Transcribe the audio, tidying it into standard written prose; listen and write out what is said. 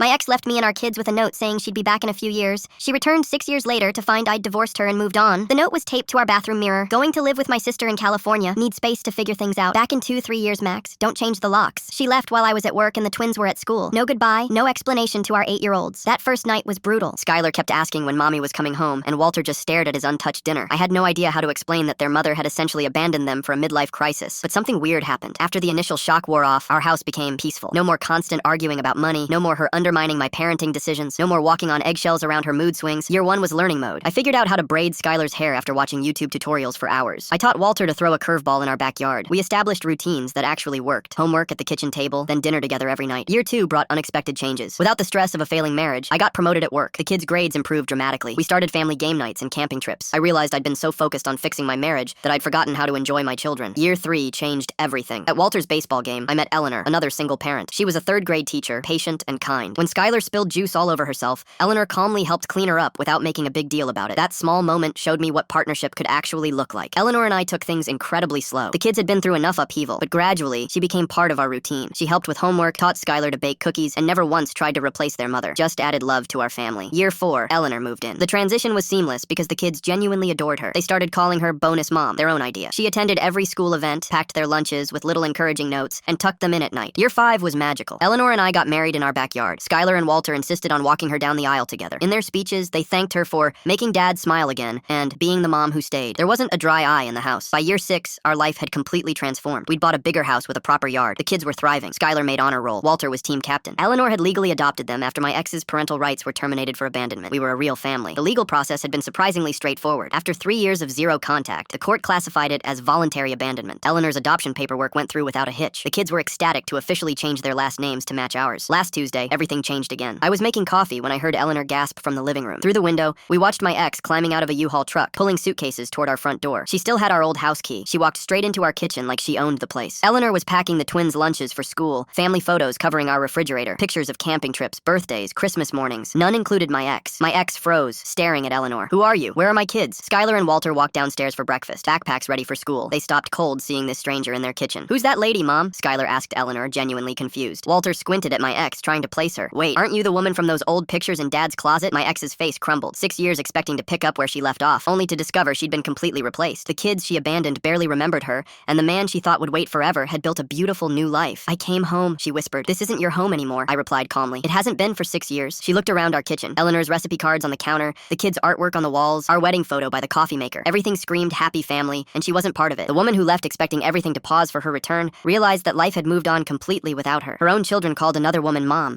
My ex left me and our kids with a note saying she'd be back in a few years. She returned 6 years later to find I'd divorced her and moved on. The note was taped to our bathroom mirror. Going to live with my sister in California. Need space to figure things out. Back in 2-3 years max. Don't change the locks. She left while I was at work and the twins were at school. No goodbye, no explanation to our 8-year-olds. That first night was brutal. Skylar kept asking when mommy was coming home, and Walter just stared at his untouched dinner. I had no idea how to explain that their mother had essentially abandoned them for a midlife crisis. But something weird happened. After the initial shock wore off, our house became peaceful. No more constant arguing about money. No more her undermining my parenting decisions. No more walking on eggshells around her mood swings. Year 1 was learning mode. I figured out how to braid Skylar's hair after watching YouTube tutorials for hours. I taught Walter to throw a curveball in our backyard. We established routines that actually worked. Homework at the kitchen table, then dinner together every night. Year 2 brought unexpected changes. Without the stress of a failing marriage, I got promoted at work. The kids' grades improved dramatically. We started family game nights and camping trips. I realized I'd been so focused on fixing my marriage that I'd forgotten how to enjoy my children. Year 3 changed everything. At Walter's baseball game, I met Eleanor, another single parent. She was a 3rd grade teacher, patient and kind. When Skylar spilled juice all over herself, Eleanor calmly helped clean her up without making a big deal about it. That small moment showed me what partnership could actually look like. Eleanor and I took things incredibly slow. The kids had been through enough upheaval, but gradually, she became part of our routine. She helped with homework, taught Skylar to bake cookies, and never once tried to replace their mother. Just added love to our family. Year 4, Eleanor moved in. The transition was seamless because the kids genuinely adored her. They started calling her Bonus Mom, their own idea. She attended every school event, packed their lunches with little encouraging notes, and tucked them in at night. Year 5 was magical. Eleanor and I got married in our backyard. Skylar and Walter insisted on walking her down the aisle together. In their speeches, they thanked her for making Dad smile again and being the mom who stayed. There wasn't a dry eye in the house. By year 6, our life had completely transformed. We'd bought a bigger house with a proper yard. The kids were thriving. Skylar made honor roll. Walter was team captain. Eleanor had legally adopted them after my ex's parental rights were terminated for abandonment. We were a real family. The legal process had been surprisingly straightforward. After 3 years of zero contact, the court classified it as voluntary abandonment. Eleanor's adoption paperwork went through without a hitch. The kids were ecstatic to officially change their last names to match ours. Last Tuesday, everything changed again. I was making coffee when I heard Eleanor gasp from the living room. Through the window, we watched my ex climbing out of a U-Haul truck, pulling suitcases toward our front door. She still had our old house key. She walked straight into our kitchen like she owned the place. Eleanor was packing the twins' lunches for school, family photos covering our refrigerator, pictures of camping trips, birthdays, Christmas mornings. None included my ex. My ex froze, staring at Eleanor. Who are you? Where are my kids? Skylar and Walter walked downstairs for breakfast, backpacks ready for school. They stopped cold seeing this stranger in their kitchen. Who's that lady, Mom? Skylar asked Eleanor, genuinely confused. Walter squinted at my ex, trying to place her. Wait, aren't you the woman from those old pictures in Dad's closet? My ex's face crumbled. 6 years expecting to pick up where she left off, only to discover she'd been completely replaced. The kids she abandoned barely remembered her, and the man she thought would wait forever had built a beautiful new life. I came home, she whispered. This isn't your home anymore, I replied calmly. It hasn't been for 6 years. She looked around our kitchen. Eleanor's recipe cards on the counter, the kids' artwork on the walls, our wedding photo by the coffee maker. Everything screamed happy family, and she wasn't part of it. The woman who left expecting everything to pause for her return realized that life had moved on completely without her. Her own children called another woman Mom.